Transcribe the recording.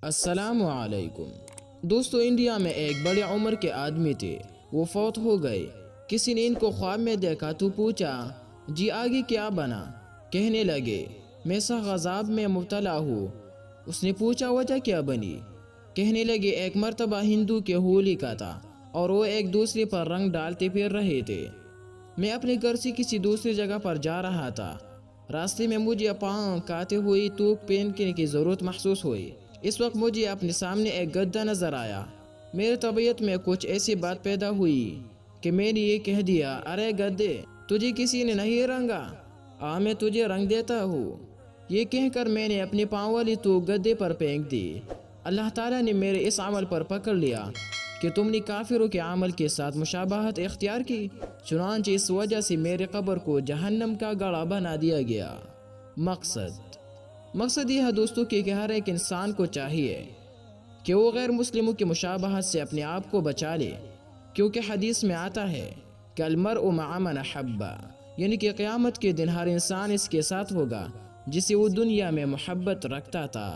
السلام علیکم دوستو، انڈیا میں ایک بڑے عمر کے آدمی تھے، وہ فوت ہو گئے۔ کسی نے ان کو خواب میں دیکھا تو پوچھا، جی آگے کیا بنا؟ کہنے لگے، میں سخت عذاب میں مبتلا ہوں۔ اس نے پوچھا وجہ کیا بنی؟ کہنے لگے، ایک مرتبہ ہندو کے ہولی کا تھا اور وہ ایک دوسرے پر رنگ ڈالتے پھر رہے تھے۔ میں اپنے گھر سے کسی دوسری جگہ پر جا رہا تھا، راستے میں مجھے پاؤں کاتے ہوئی توک پہننے کی ضرورت محسوس ہوئی۔ اس وقت مجھے اپنے سامنے ایک گدھا نظر آیا۔ میری طبیعت میں کچھ ایسی بات پیدا ہوئی کہ میں نے یہ کہہ دیا، ارے گدھے، تجھے کسی نے نہیں رنگا، میں تجھے رنگ دیتا ہوں۔ یہ کہہ کر میں نے اپنے پاؤں والی توک گدھے پر پھینک دی۔ اللہ تعالیٰ نے میرے اس عمل پر پکڑ لیا کہ تم نے کافروں کے عمل کے ساتھ مشابہت اختیار کی، چنانچہ اس وجہ سے میرے قبر کو جہنم کا گڑھا بنا دیا گیا۔ مقصد یہ ہے دوستو کہ ہر ایک انسان کو چاہیے کہ وہ غیر مسلموں کی مشابہت سے اپنے آپ کو بچا لے، کیونکہ حدیث میں آتا ہے کہ المرء مع من احب، یعنی کہ قیامت کے دن ہر انسان اس کے ساتھ ہوگا جسے وہ دنیا میں محبت رکھتا تھا۔